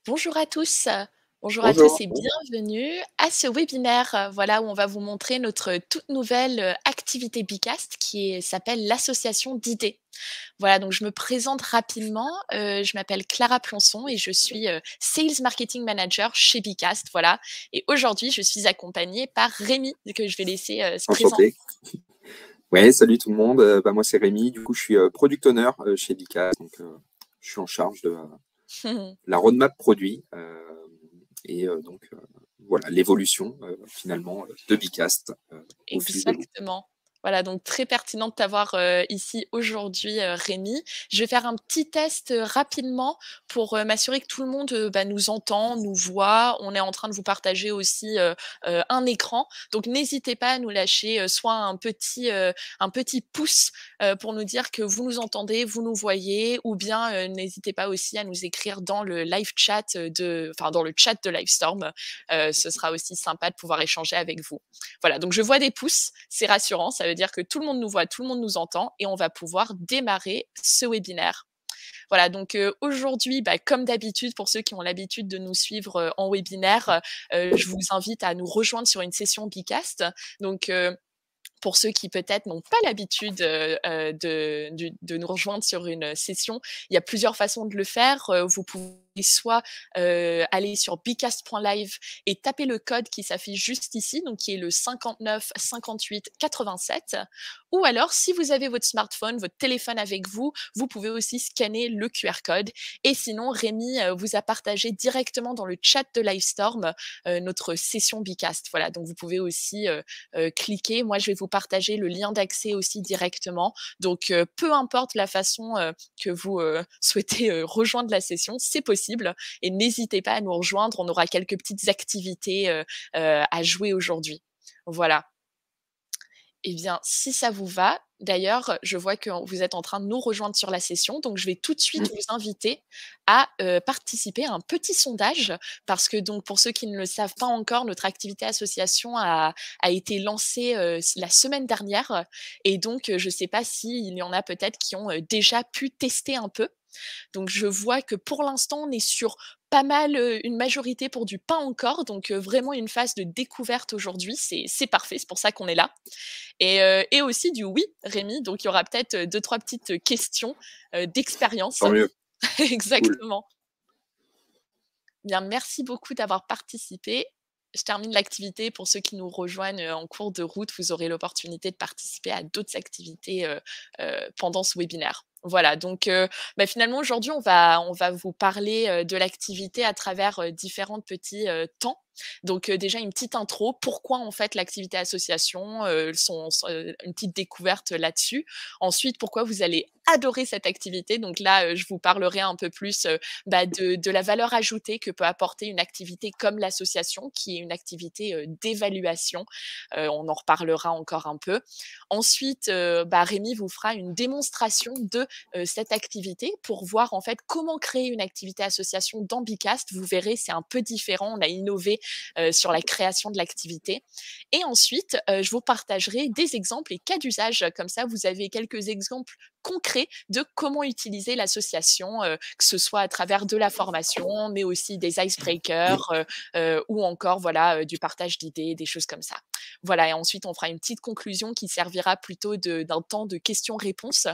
Bonjour à tous, bonjour à tous Bonjour. et bienvenue à ce webinaire, voilà, où on va vous montrer notre toute nouvelle, activité Bicast s'appelle l'association d'idées. Voilà, donc je me présente rapidement, je m'appelle Clara Plançon et je suis, Sales Marketing Manager chez Bicast, voilà, et aujourd'hui, je suis accompagnée par Rémi que je vais laisser, se présenter. Enchanté. Ouais, salut tout le monde. Moi c'est Rémi. Du coup, je suis product owner chez Bicast. Donc, je suis en charge de la roadmap produit voilà l'évolution finalement de Bicast au fil de l'eau. Exactement. Voilà, donc très pertinent de t'avoir, ici aujourd'hui, Rémi. Je vais faire un petit test, rapidement pour, m'assurer que tout le monde, nous entend, nous voit. On est en train de vous partager aussi, un écran. Donc n'hésitez pas à nous lâcher, soit un petit pouce, pour nous dire que vous nous entendez, vous nous voyez, ou bien, n'hésitez pas aussi à nous écrire dans le live chat, dans le chat de Livestorm. Ce sera aussi sympa de pouvoir échanger avec vous. Voilà, donc je vois des pouces, c'est rassurant, ça veut dire que tout le monde nous voit, tout le monde nous entend et on va pouvoir démarrer ce webinaire. Voilà, donc aujourd'hui, comme d'habitude, pour ceux qui ont l'habitude de nous suivre en webinaire, je vous invite à nous rejoindre sur une session Bicast. Donc, pour ceux qui peut-être n'ont pas l'habitude de nous rejoindre sur une session, il y a plusieurs façons de le faire. Vous pouvez soit aller sur bicast.live et taper le code qui s'affiche juste ici, donc qui est le 59 58 87. Ou alors, si vous avez votre smartphone, votre téléphone avec vous, vous pouvez aussi scanner le QR code. Et sinon, Rémi vous a partagé directement dans le chat de Livestorm notre session Bicast. Voilà, donc vous pouvez aussi cliquer. Moi, je vais vous partager le lien d'accès aussi directement. Donc, peu importe la façon que vous souhaitez rejoindre la session, c'est possible. Et n'hésitez pas à nous rejoindre. On aura quelques petites activités à jouer aujourd'hui. Voilà. Eh bien, si ça vous va, d'ailleurs, je vois que vous êtes en train de nous rejoindre sur la session, donc je vais tout de suite Mm. vous inviter à participer à un petit sondage, parce que donc pour ceux qui ne le savent pas encore, notre activité association a été lancée la semaine dernière, et donc je ne sais pas s'il y en a peut-être qui ont déjà pu tester un peu. Donc je vois que pour l'instant, on est sur pas mal, une majorité pour du pas encore, donc vraiment une phase de découverte aujourd'hui, c'est parfait, c'est pour ça qu'on est là. Et aussi du oui, Rémi, donc il y aura peut-être, 2-3 petites questions, d'expérience. Tant mieux. Cool. Exactement. Bien, merci beaucoup d'avoir participé. Je termine l'activité. Pour ceux qui nous rejoignent, en cours de route, vous aurez l'opportunité de participer à d'autres activités, pendant ce webinaire. Voilà, donc finalement aujourd'hui on va vous parler, de l'activité à travers, différents petits, temps. Donc déjà une petite intro, pourquoi en fait l'activité association, une petite découverte là-dessus. Ensuite, pourquoi vous allez adorer cette activité. Donc là, je vous parlerai un peu plus, de la valeur ajoutée que peut apporter une activité comme l'association, qui est une activité, d'évaluation. On en reparlera encore un peu. Ensuite, Rémi vous fera une démonstration de, cette activité pour voir en fait comment créer une activité association dans Bicast. Vous verrez, c'est un peu différent. On a innové, sur la création de l'activité. Et ensuite, je vous partagerai des exemples et cas d'usage. Comme ça, vous avez quelques exemples concrets de comment utiliser l'association, que ce soit à travers de la formation, mais aussi des icebreakers, ou encore voilà, du partage d'idées, des choses comme ça. Voilà, et ensuite on fera une petite conclusion qui servira plutôt d'un temps de questions-réponses.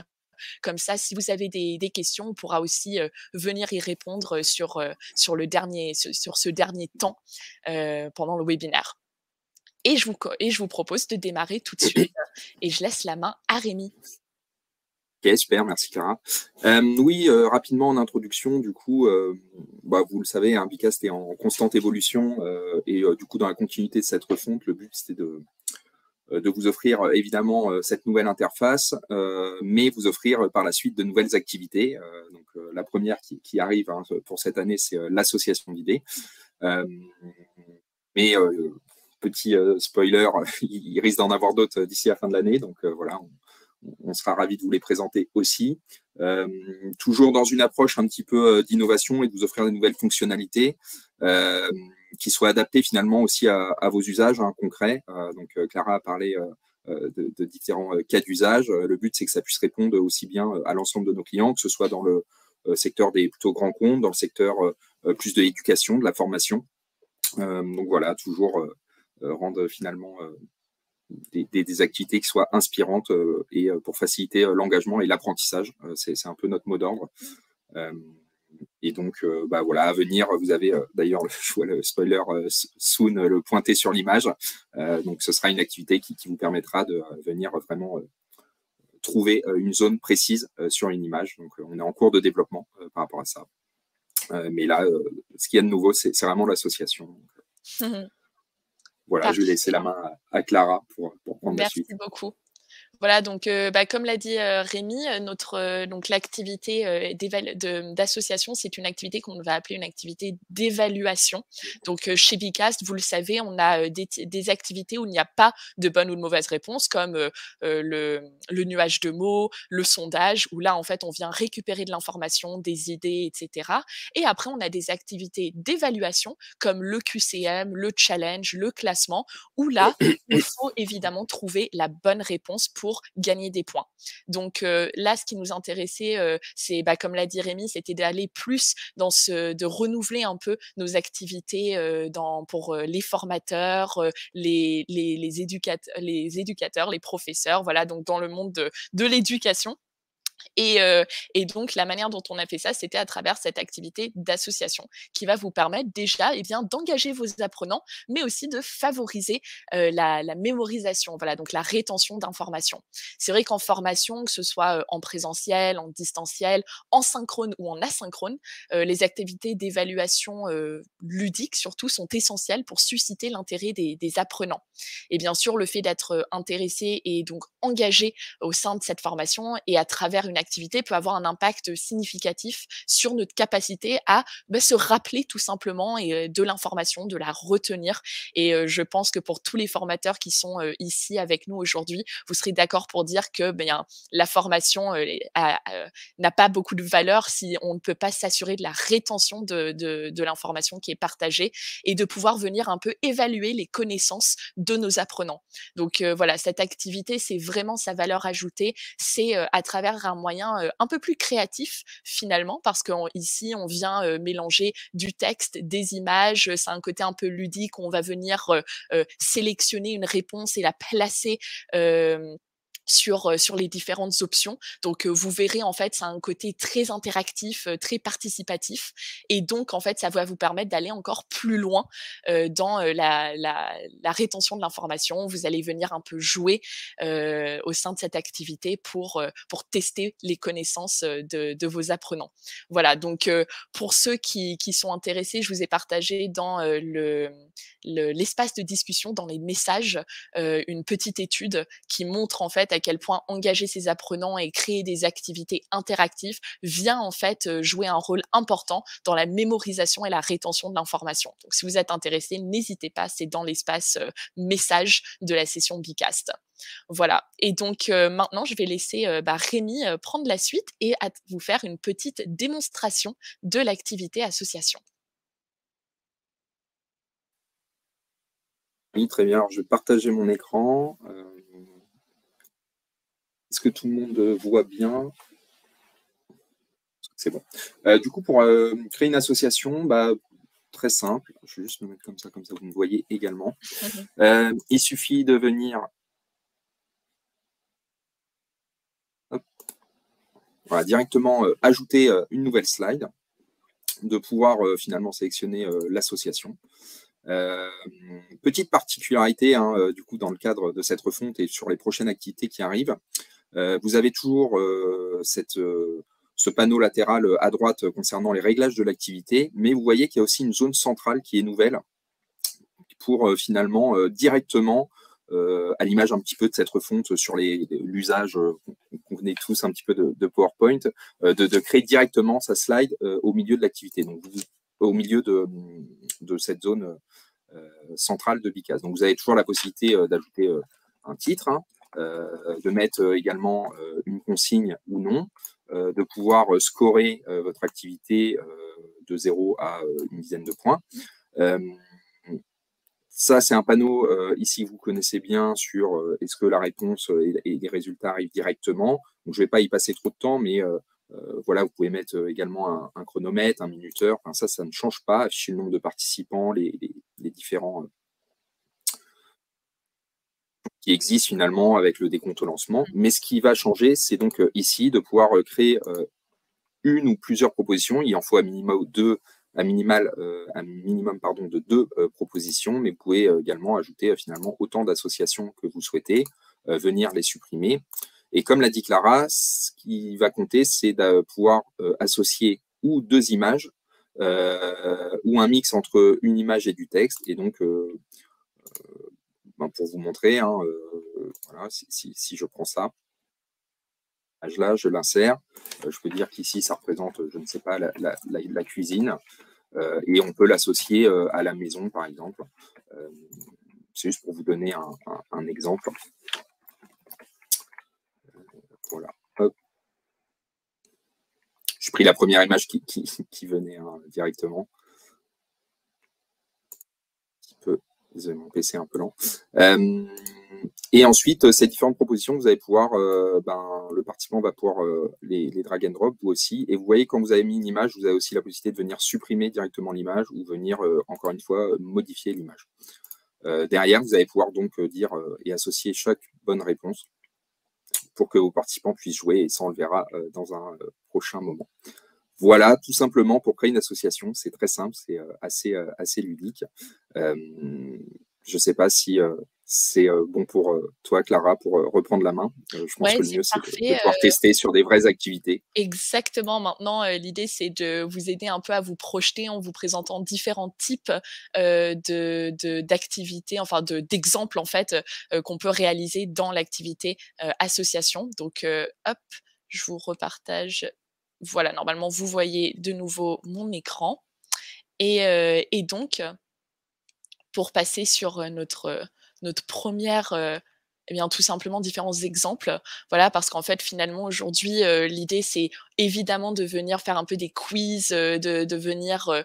Comme ça, si vous avez des questions, on pourra aussi venir y répondre sur ce dernier temps pendant le webinaire. Et je vous propose de démarrer tout de suite et je laisse la main à Rémi. Ok, super, merci Clara. Oui, rapidement en introduction, du coup, vous le savez, hein, Bicast est en constante évolution du coup, dans la continuité de cette refonte, le but c'était de vous offrir évidemment cette nouvelle interface, mais vous offrir par la suite de nouvelles activités. La première qui arrive pour cette année, c'est l'association d'idées. Mais petit spoiler, il risque d'en avoir d'autres d'ici la fin de l'année. Donc voilà, on sera ravis de vous les présenter aussi. Toujours dans une approche un petit peu d'innovation et de vous offrir des nouvelles fonctionnalités qui soient adaptées finalement aussi à vos usages concrets. Clara a parlé de différents cas d'usage. Le but, c'est que ça puisse répondre aussi bien à l'ensemble de nos clients, que ce soit dans secteur des plutôt grands comptes, dans le secteur plus de l'éducation, de la formation. Donc voilà, toujours rendre finalement des activités qui soient inspirantes et pour faciliter l'engagement et l'apprentissage. C'est un peu notre mot d'ordre. Et donc, voilà, à venir, vous avez d'ailleurs, je vois le spoiler soon le pointer sur l'image. Donc, ce sera une activité qui vous permettra de venir vraiment trouver une zone précise sur une image. Donc, on est en cours de développement par rapport à ça. Mais là, ce qu'il y a de nouveau, c'est vraiment l'association. Voilà, je vais laisser la main à Clara pour prendre la suite. Merci beaucoup. Voilà, donc comme l'a dit, Rémi, notre, donc l'activité, d'association, c'est une activité qu'on va appeler une activité d'évaluation. Donc chez Bicast, vous le savez, on a, des activités où il n'y a pas de bonne ou de mauvaise réponse comme, le nuage de mots, le sondage, où là, en fait, on vient récupérer de l'information, des idées et cetera. Et après, on a des activités d'évaluation comme le QCM, le challenge, le classement, où là, il faut évidemment trouver la bonne réponse pour gagner des points. Donc là, ce qui nous intéressait, c'est, comme l'a dit Rémi, c'était d'aller plus dans de renouveler un peu nos activités pour les formateurs, les éducateurs, les professeurs, voilà, donc dans le monde de l'éducation. Et donc la manière dont on a fait ça, c'était à travers cette activité d'association qui va vous permettre déjà, d'engager vos apprenants, mais aussi de favoriser, la mémorisation, voilà, donc la rétention d'informations. C'est vrai qu'en formation, que ce soit, en présentiel, en distanciel, en synchrone ou en asynchrone, les activités d'évaluation, ludique surtout sont essentielles pour susciter l'intérêt des apprenants. Et bien sûr, le fait d'être, intéressé et donc engagé au sein de cette formation et à travers une activité peut avoir un impact significatif sur notre capacité à se rappeler tout simplement et de l'information, de la retenir. Et je pense que pour tous les formateurs qui sont ici avec nous aujourd'hui, vous serez d'accord pour dire que la formation n'a pas beaucoup de valeur si on ne peut pas s'assurer de la rétention de l'information qui est partagée et de pouvoir venir un peu évaluer les connaissances de nos apprenants. Donc voilà, cette activité, c'est vraiment sa valeur ajoutée, c'est à travers un moyen un peu plus créatif finalement, parce qu'ici, on vient mélanger du texte, des images, c'est un côté un peu ludique, on va venir sélectionner une réponse et la placer sur les différentes options. Donc, vous verrez, en fait, c'est un côté très interactif, très participatif et donc, en fait, ça va vous permettre d'aller encore plus loin, dans, la rétention de l'information. Vous allez venir un peu jouer, au sein de cette activité pour tester les connaissances, de vos apprenants. Voilà, donc, pour ceux qui sont intéressés, je vous ai partagé dans, l'espace de discussion, dans les messages, une petite étude qui montre, en fait, à quel point engager ses apprenants et créer des activités interactives vient en fait jouer un rôle important dans la mémorisation et la rétention de l'information. Donc si vous êtes intéressé, n'hésitez pas, c'est dans l'espace message de la session Bicast. Voilà. Et donc maintenant, je vais laisser Rémi prendre la suite et vous faire une petite démonstration de l'activité association. Oui, très bien. Alors, je vais partager mon écran. Est-ce que tout le monde voit bien? C'est bon. Du coup, pour créer une association, très simple. Je vais juste me mettre comme ça vous me voyez également. Il suffit de venir directement ajouter une nouvelle slide, de pouvoir finalement sélectionner l'association. Petite particularité, du coup, dans le cadre de cette refonte et sur les prochaines activités qui arrivent, vous avez toujours ce panneau latéral à droite concernant les réglages de l'activité, mais vous voyez qu'il y a aussi une zone centrale qui est nouvelle pour finalement directement, à l'image un petit peu de cette refonte sur l'usage qu'on connaît tous un petit peu de PowerPoint, de créer directement sa slide au milieu de l'activité, donc au milieu de cette zone centrale de Bicast. Donc vous avez toujours la possibilité d'ajouter un titre, de mettre également une consigne ou non, de pouvoir scorer votre activité de 0 à une dizaine de points. Ça, c'est un panneau ici, vous connaissez bien, sur est-ce que la réponse et les résultats arrivent directement. Donc, je ne vais pas y passer trop de temps, mais Voilà, vous pouvez mettre également un chronomètre, un minuteur. Enfin, ça ne change pas. Afficher le nombre de participants, les différents qui existent finalement avec le décompte au lancement. Mais ce qui va changer, c'est donc ici de pouvoir créer une ou plusieurs propositions. Il en faut un minimum pardon, de 2 propositions, mais vous pouvez également ajouter finalement autant d'associations que vous souhaitez, venir les supprimer. Et comme l'a dit Clara, ce qui va compter, c'est de pouvoir associer ou 2 images, ou un mix entre une image et du texte. Et donc, pour vous montrer, hein, voilà, si je prends ça, là, je l'insère. Je peux dire qu'ici, ça représente, je ne sais pas, la cuisine. Et on peut l'associer à la maison, par exemple. C'est juste pour vous donner un exemple. Voilà. Hop. J'ai pris la première image qui venait directement. Désolé, mon PC est un peu lent. Et ensuite, ces différentes propositions, vous allez pouvoir, le participant va pouvoir les drag and drop, vous aussi. Et vous voyez, quand vous avez mis une image, vous avez aussi la possibilité de venir supprimer directement l'image ou venir, encore une fois, modifier l'image. Derrière, vous allez pouvoir donc dire et associer chaque bonne réponse pour que vos participants puissent jouer, et ça, on le verra dans un prochain moment. Voilà, tout simplement pour créer une association. C'est très simple, c'est assez ludique. Je ne sais pas si c'est bon pour toi, Clara, pour reprendre la main. Je pense que le mieux, c'est de pouvoir tester sur des vraies activités. Exactement. Maintenant, l'idée, c'est de vous aider un peu à vous projeter en vous présentant différents types d'activités, enfin d'exemples en fait, qu'on peut réaliser dans l'activité association. Donc, hop, je vous repartage. Voilà, normalement, vous voyez de nouveau mon écran. Et donc, pour passer sur notre première, eh bien, tout simplement différents exemples. Voilà, parce qu'en fait, finalement, aujourd'hui, l'idée, c'est évidemment de venir faire un peu des quiz, de venir,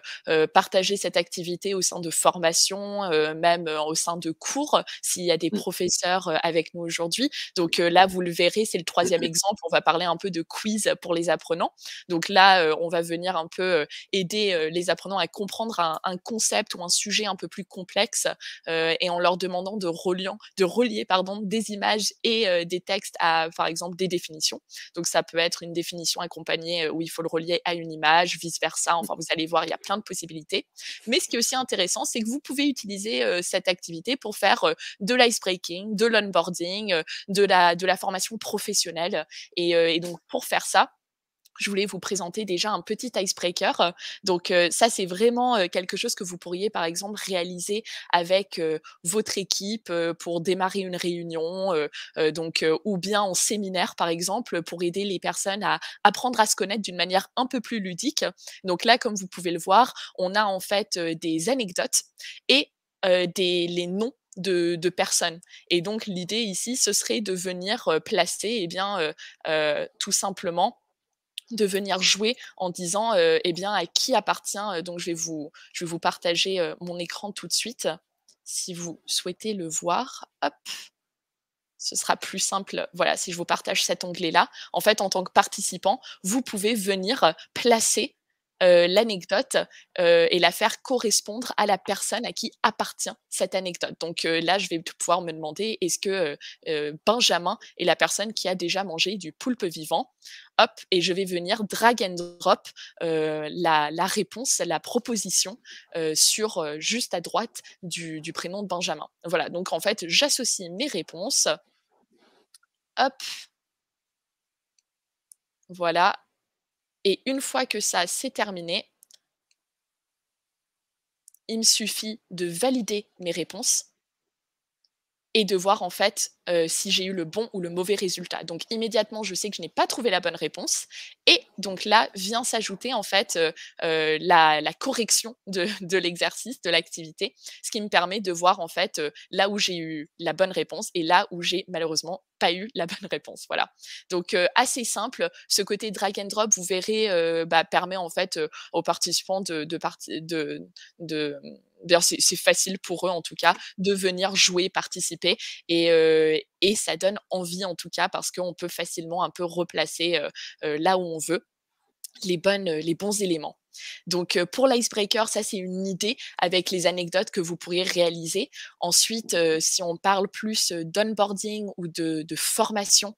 partager cette activité au sein de formations, même, au sein de cours, s'il y a des professeurs, avec nous aujourd'hui. Donc, là, vous le verrez, c'est le troisième exemple. On va parler un peu de quiz pour les apprenants. Donc là, on va venir un peu, aider, les apprenants à comprendre un concept ou un sujet un peu plus complexe, et en leur demandant de relier pardon, des images et des textes à, par exemple, des définitions. Donc ça peut être une définition accompagnée, où il faut le relier à une image, vice versa. Enfin, vous allez voir, il y a plein de possibilités. Mais ce qui est aussi intéressant, c'est que vous pouvez utiliser, cette activité pour faire, de l'icebreaking, de l'onboarding, de la formation professionnelle. Et donc pour faire ça, je voulais vous présenter déjà un petit icebreaker. Donc, ça, c'est vraiment, quelque chose que vous pourriez, par exemple, réaliser avec, votre équipe, pour démarrer une réunion, ou bien en séminaire, par exemple, pour aider les personnes à apprendre à se connaître d'une manière un peu plus ludique. Donc là, comme vous pouvez le voir, on a en fait, des anecdotes et les noms de personnes. Et donc l'idée ici, ce serait de venir, placer, eh bien, tout simplement de venir jouer en disant, eh bien, à qui appartient, donc je vais vous partager, mon écran tout de suite. Si vous souhaitez le voir, hop, ce sera plus simple, voilà, si je vous partage cet onglet-là. En fait, en tant que participant, vous pouvez venir placer, l'anecdote, et la faire correspondre à la personne à qui appartient cette anecdote. Donc, là, je vais pouvoir me demander: «Est-ce que, Benjamin est la personne qui a déjà mangé du poulpe vivant?» Hop, et je vais venir drag and drop, la réponse, la proposition, sur, juste à droite du prénom de Benjamin. Voilà, donc en fait, j'associe mes réponses. Hop, voilà, et une fois que ça, c'est terminé, il me suffit de valider mes réponses et de voir en fait, si j'ai eu le bon ou le mauvais résultat. Donc immédiatement, je sais que je n'ai pas trouvé la bonne réponse, et donc là vient s'ajouter en fait, la correction de l'exercice, de l'activité, ce qui me permet de voir en fait, là où j'ai eu la bonne réponse et là où j'ai malheureusement pas eu la bonne réponse, voilà. Donc assez simple, ce côté drag and drop, vous verrez, permet en fait, aux participants de bien, c'est facile pour eux en tout cas de venir jouer, participer, et ça donne envie en tout cas parce qu'on peut facilement un peu replacer, là où on veut. les bons éléments. Donc, pour l'icebreaker, ça, c'est une idée avec les anecdotes que vous pourriez réaliser. Ensuite, si on parle plus, d'onboarding ou de formation,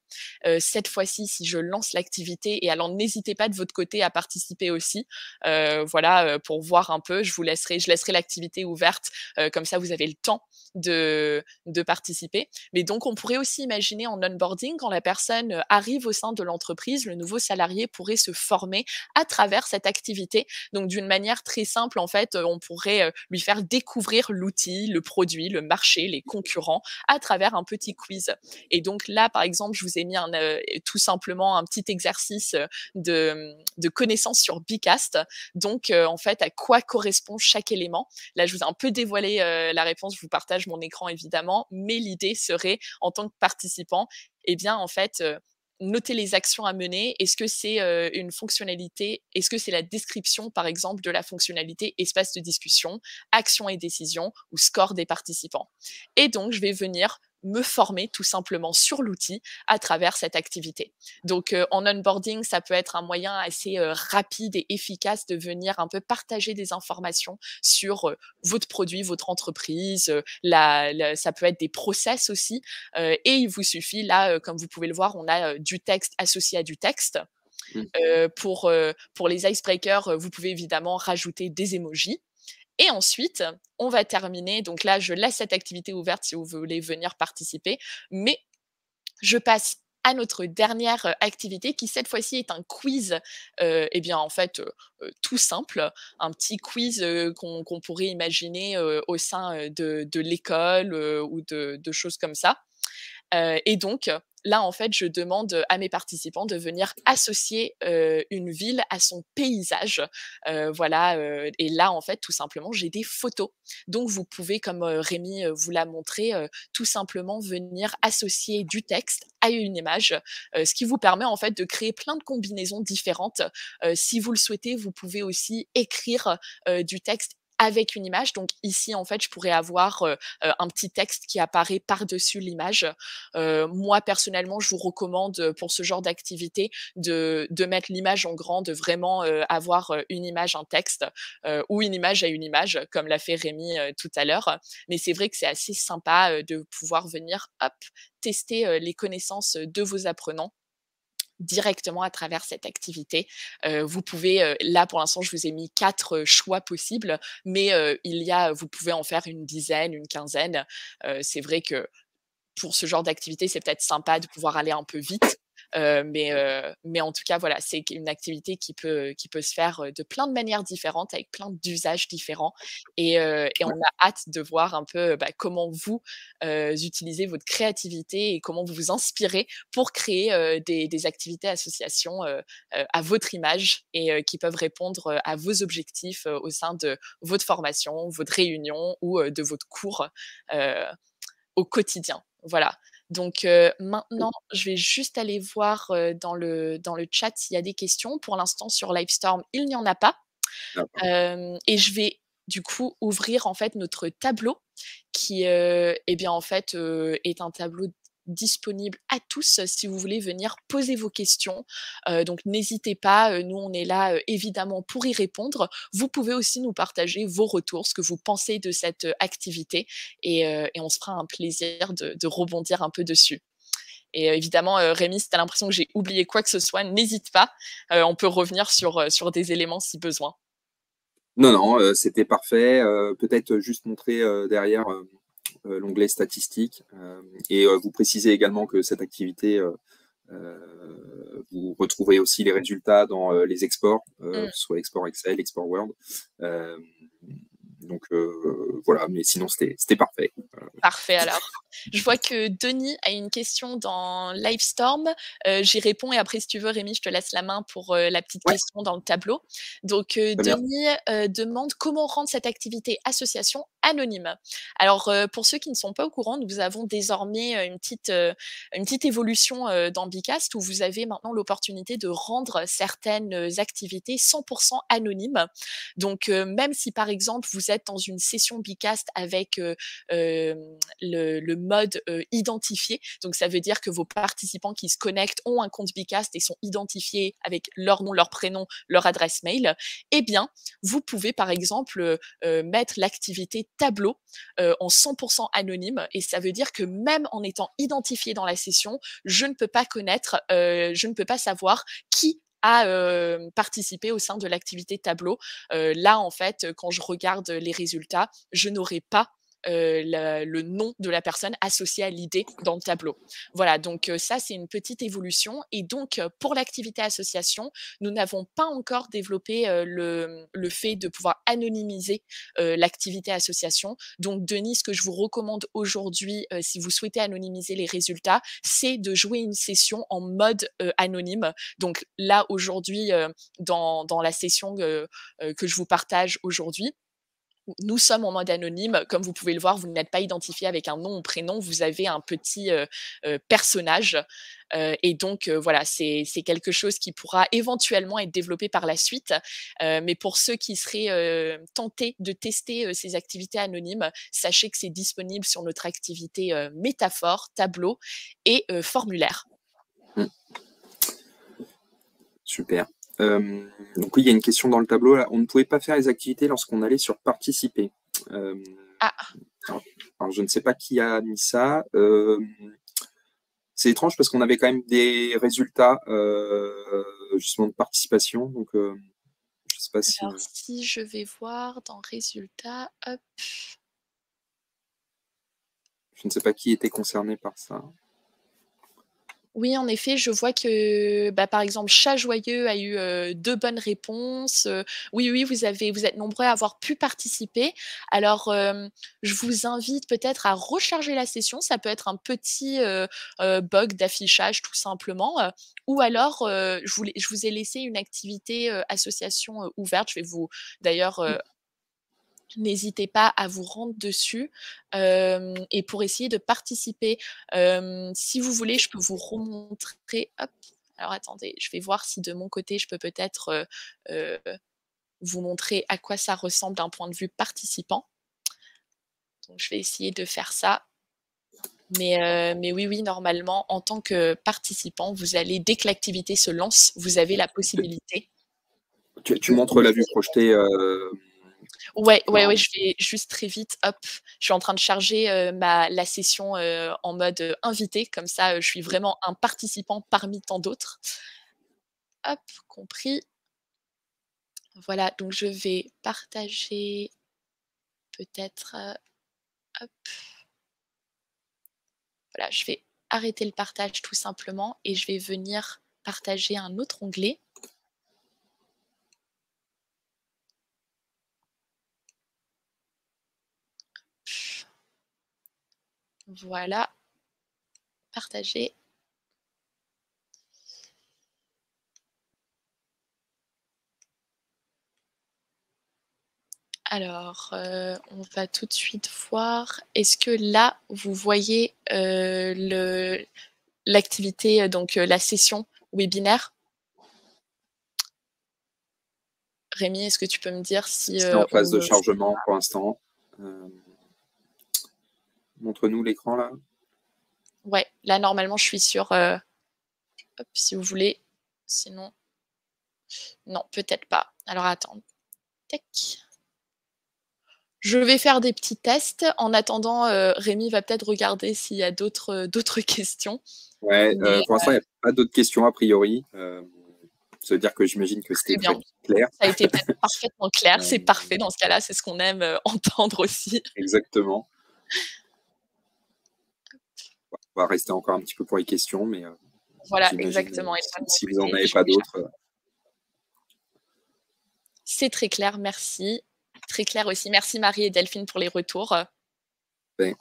cette fois-ci, si je lance l'activité et alors n'hésitez pas de votre côté à participer aussi, voilà, pour voir un peu. Je laisserai l'activité ouverte, comme ça vous avez le temps de participer. Mais donc on pourrait aussi imaginer en onboarding, quand la personne, arrive au sein de l'entreprise, le nouveau salarié pourrait se former à travers cette activité. Donc d'une manière très simple, en fait, on pourrait, lui faire découvrir l'outil, le produit, le marché, les concurrents à travers un petit quiz. Et donc là, par exemple, je vous ai mis tout simplement un petit exercice, de connaissances sur Bcast. Donc en fait, à quoi correspond chaque élément? Là, je vous ai un peu dévoilé, la réponse, je vous partage mon écran évidemment, mais l'idée serait, en tant que participant, eh bien, en fait, noter les actions à mener. Est-ce que c'est, une fonctionnalité? Est-ce que c'est la description, par exemple, de la fonctionnalité espace de discussion, action et décision ou score des participants? Et donc, je vais venir me former tout simplement sur l'outil à travers cette activité. Donc, en onboarding, ça peut être un moyen assez, rapide et efficace de venir un peu partager des informations sur, votre produit, votre entreprise, la ça peut être des process aussi, et il vous suffit là, comme vous pouvez le voir, on a, du texte associé à du texte. Mmh. Pour les icebreakers, vous pouvez évidemment rajouter des emojis et ensuite, on va terminer donc là, je laisse cette activité ouverte si vous voulez venir participer, mais je passe à notre dernière, activité qui cette fois-ci est un quiz, et bien en fait, tout simple, un petit quiz, qu'on pourrait imaginer, au sein, de l'école, ou de choses comme ça. Et donc, là, en fait, je demande, à mes participants de venir associer, une ville à son paysage. Voilà, et là, en fait, tout simplement, j'ai des photos. Donc vous pouvez, comme, Rémi, vous l'a montré, tout simplement venir associer du texte à une image, ce qui vous permet, en fait, de créer plein de combinaisons différentes. Si vous le souhaitez, vous pouvez aussi écrire, du texte avec une image. Donc ici, en fait, je pourrais avoir, un petit texte qui apparaît par-dessus l'image. Moi, personnellement, je vous recommande, pour ce genre d'activité de mettre l'image en grand, de vraiment, avoir, une image, un texte, ou une image à une image, comme l'a fait Rémi, tout à l'heure. Mais c'est vrai que c'est assez sympa, de pouvoir venir, hop, tester, les connaissances, de vos apprenants directement à travers cette activité. Vous pouvez, là pour l'instant je vous ai mis 4 choix possibles, mais vous pouvez en faire une dizaine, une quinzaine. C'est vrai que pour ce genre d'activité, c'est peut-être sympa de pouvoir aller un peu vite, mais en tout cas, voilà, c'est une activité qui peut se faire, de plein de manières différentes, avec plein d'usages différents et on Ouais. a hâte de voir un peu, bah, comment vous, utilisez votre créativité et comment vous vous inspirez pour créer, des activités associations, à votre image et qui peuvent répondre, à vos objectifs, au sein de votre formation, votre réunion ou, de votre cours, heu au quotidien. Voilà. Donc, maintenant, je vais juste aller voir, dans le chat s'il y a des questions. Pour l'instant, sur Livestorm, il n'y en a pas. D'accord. Et je vais du coup ouvrir en fait notre tableau qui, et bien en fait, est un tableau disponible à tous, si vous voulez venir poser vos questions. Donc n'hésitez pas, nous on est là, évidemment pour y répondre. Vous pouvez aussi nous partager vos retours, ce que vous pensez de cette, activité et on se fera un plaisir de rebondir un peu dessus. Et évidemment, Rémi, si tu as l'impression que j'ai oublié quoi que ce soit, n'hésite pas, on peut revenir sur des éléments si besoin. Non, non, c'était parfait. Peut-être juste montrer, derrière, l'onglet statistiques, et vous préciser également que cette activité, vous retrouverez aussi les résultats dans, les exports, que Mmh. ce soit export Excel, export Word. Hem, donc voilà, mais sinon c'était parfait. Parfait alors. Je vois que Denis a une question dans Livestorm, j'y réponds et après si tu veux Rémi, je te laisse la main pour, la petite Ouais, question dans le tableau. Donc, très bien. Denis, demande: «Comment rendre cette activité association anonyme?» Alors, pour ceux qui ne sont pas au courant, nous avons désormais, une petite évolution, dans Bicast où vous avez maintenant l'opportunité de rendre certaines, activités 100 anonymes. Donc, même si par exemple vous êtes dans une session Bicast avec, le mode identifié. Donc, ça veut dire que vos participants qui se connectent ont un compte Bicast et sont identifiés avec leur nom, leur prénom, leur adresse mail. Eh bien, vous pouvez, par exemple, mettre l'activité tableau en 100% anonyme. Et ça veut dire que même en étant identifié dans la session, je ne peux pas connaître, je ne peux pas savoir qui a participé au sein de l'activité tableau. Là, en fait, quand je regarde les résultats, je n'aurai pas le nom de la personne associé à l'idée dans le tableau. Voilà, donc ça, c'est une petite évolution. Et donc, pour l'activité association, nous n'avons pas encore développé le fait de pouvoir anonymiser l'activité association. Donc, Denis, ce que je vous recommande aujourd'hui, si vous souhaitez anonymiser les résultats, c'est de jouer une session en mode anonyme. Donc là, aujourd'hui, dans la session que je vous partage aujourd'hui, nous sommes en mode anonyme. Comme vous pouvez le voir, vous n'êtes pas identifié avec un nom ou prénom, vous avez un petit personnage. Et donc, voilà, c'est quelque chose qui pourra éventuellement être développé par la suite. Mais pour ceux qui seraient tentés de tester ces activités anonymes, sachez que c'est disponible sur notre activité métaphore, tableau et formulaire. Super. Donc oui, il y a une question dans le tableau là. On ne pouvait pas faire les activités lorsqu'on allait sur participer. Ah, alors, je ne sais pas qui a mis ça. C'est étrange parce qu'on avait quand même des résultats justement de participation. Donc je ne sais pas si. alors si je vais voir dans résultats, hop. Je ne sais pas qui était concerné par ça. Oui, en effet, je vois que, bah, par exemple, Chat Joyeux a eu 2 bonnes réponses. Oui, oui, vous êtes nombreux à avoir pu participer. Alors, je vous invite peut-être à recharger la session. Ça peut être un petit bug d'affichage tout simplement. Ou alors, je vous ai laissé une activité association ouverte. Je vais vous d'ailleurs n'hésitez pas à vous rendre dessus et pour essayer de participer. Si vous voulez, je peux vous remontrer. Hop. Alors attendez, je vais voir si de mon côté, je peux peut-être vous montrer à quoi ça ressemble d'un point de vue participant. Donc, je vais essayer de faire ça. Mais oui, oui, normalement, en tant que participant, vous allez, dès que l'activité se lance, vous avez la possibilité. Tu montres la vue projetée. Ouais, je vais juste très vite, hop, je suis en train de charger, la session, en mode, invité, comme ça, je suis vraiment un participant parmi tant d'autres. Hop, compris. Voilà, donc je vais partager peut-être, hop. Voilà, je vais arrêter le partage tout simplement et je vais venir partager un autre onglet. Voilà, partager. Alors, on va tout de suite voir. Est-ce que là, vous voyez l'activité, donc la session webinaire? Rémi, est-ce que tu peux me dire si C'est en phase on de me... chargement pour l'instant. Montre-nous l'écran là. Ouais, là, normalement, je suis sur... hop, si vous voulez. Sinon... Non, peut-être pas. Alors, attends. Tac. Je vais faire des petits tests. En attendant, Rémi va peut-être regarder s'il y a d'autres questions. Ouais, Mais, pour l'instant, il n'y a pas d'autres questions a priori. Ça veut dire que j'imagine que c'était très bien. très clair. Ça a été parfaitement clair. C'est parfait dans ce cas-là. C'est ce qu'on aime entendre aussi. Exactement. On va rester encore un petit peu pour les questions, mais Voilà, j'imagine exactement. Et si vous n'en avez pas d'autres. C'est très clair, merci. Très clair aussi. Merci Marie et Delphine pour les retours. Ouais.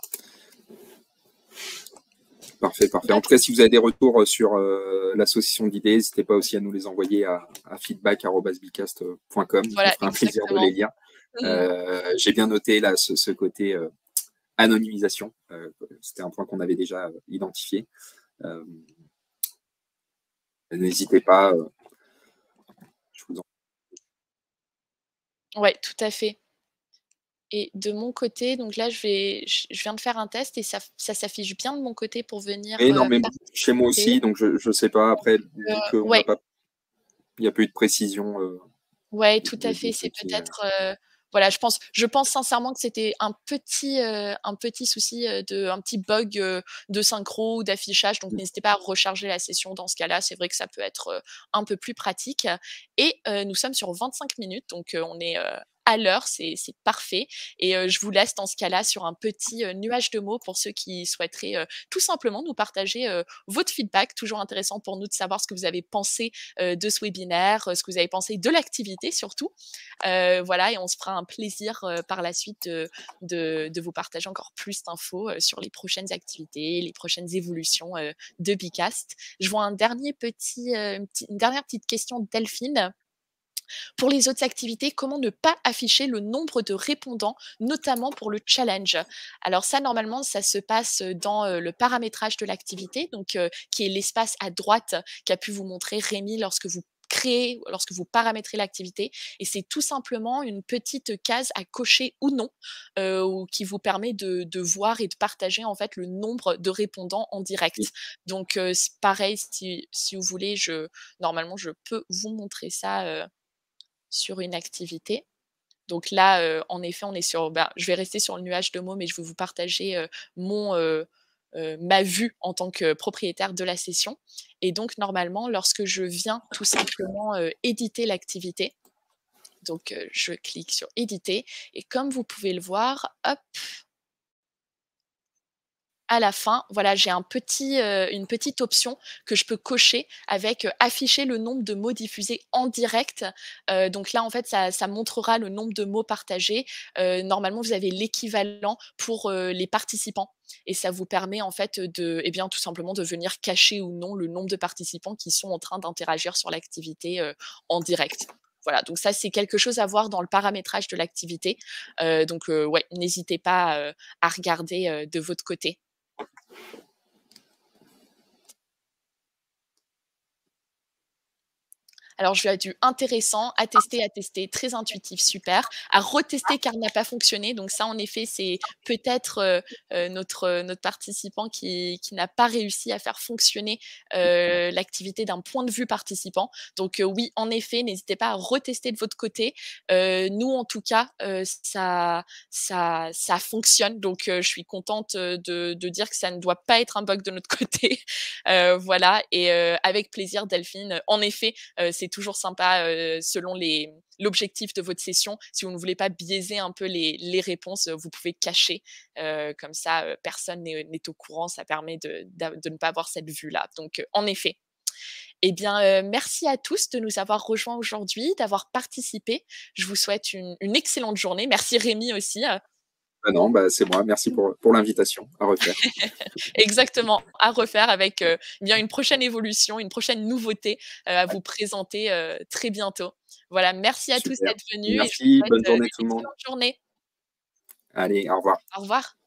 Parfait, parfait. En tout cas, si vous avez des retours sur l'association d'idées, n'hésitez pas aussi à nous les envoyer à feedback@bicast.com. Voilà, Ça fera un plaisir de exactement. les lire. J'ai bien noté là ce côté anonymisation. C'était un point qu'on avait déjà identifié. N'hésitez pas. Je vous en... Ouais, tout à fait. Et de mon côté, donc là, je viens de faire un test et ça s'affiche bien de mon côté pour venir, Mais non, mais chez moi participer. aussi, donc je sais pas. Après, vu qu'on n'a Ouais. pas, il n'y a pas eu de précision Ouais, tout à de fait, ce c'est qui est. peut-être, voilà, je pense sincèrement que c'était un petit souci, un petit bug, de synchro ou d'affichage, donc n'hésitez pas à recharger la session dans ce cas-là. C'est vrai que ça peut être, un peu plus pratique et nous sommes sur 25 minutes, donc on est, à l'heure, c'est parfait et je vous laisse dans ce cas-là sur un petit, nuage de mots pour ceux qui souhaiteraient, tout simplement nous partager, votre feedback. Toujours intéressant pour nous de savoir ce que vous avez pensé de ce webinaire, ce que vous avez pensé de l'activité surtout. Voilà et on se fera un plaisir, par la suite de vous partager encore plus d'infos, sur les prochaines activités, les prochaines évolutions, de Bicast. Je vois une dernière petite question de Delphine. Pour les autres activités, comment ne pas afficher le nombre de répondants, notamment pour le challenge? Alors ça, normalement, ça se passe dans le paramétrage de l'activité, donc qui est l'espace à droite qu'a pu vous montrer Rémi lorsque vous paramétrez l'activité. Et c'est tout simplement une petite case à cocher ou non, qui vous permet de voir et de partager en fait le nombre de répondants en direct. Donc c'est pareil, si vous voulez, normalement, je peux vous montrer ça. Sur une activité. Donc là, en effet, on est sur je vais rester sur le nuage de mots, mais je vais vous partager, ma vue en tant que propriétaire de la session et donc normalement, lorsque je viens tout simplement, éditer l'activité, donc je clique sur éditer et comme vous pouvez le voir, hop, à la fin, voilà, j'ai une petite option que je peux cocher avec, afficher le nombre de mots diffusés en direct. Donc là, en fait, ça montrera le nombre de mots partagés. Normalement, vous avez l'équivalent pour, les participants et ça vous permet, en fait, tout simplement de venir cacher ou non le nombre de participants qui sont en train d'interagir sur l'activité, en direct. Voilà, donc ça, c'est quelque chose à voir dans le paramétrage de l'activité. Donc ouais, n'hésitez pas, à regarder, de votre côté. Alors, je lui ai du intéressant, à tester, très intuitif, super. À retester car n'a pas fonctionné. Donc ça, en effet, c'est peut-être, notre participant qui n'a pas réussi à faire fonctionner, l'activité d'un point de vue participant. Donc, oui, en effet, n'hésitez pas à retester de votre côté. Nous, en tout cas, ça fonctionne. Donc, je suis contente, de dire que ça ne doit pas être un bug de notre côté. Voilà et avec plaisir Delphine. En effet, c'est toujours sympa, selon l'objectif de votre session. Si vous ne voulez pas biaiser un peu les réponses, vous pouvez cacher, comme ça, personne n'est au courant. Ça permet de ne pas avoir cette vue-là. Donc, en effet. Eh bien, merci à tous de nous avoir rejoints aujourd'hui, d'avoir participé. Je vous souhaite une excellente journée. Merci Rémi aussi. Ah non, c'est moi. Merci pour l'invitation à refaire. Exactement, à refaire avec, bien une prochaine évolution, une prochaine nouveauté, à vous présenter, très bientôt. Voilà, merci à tous Super. d'être venus et je vous Merci. souhaite, Bonne journée tout une le monde. excellente journée. Allez, au revoir. Au revoir.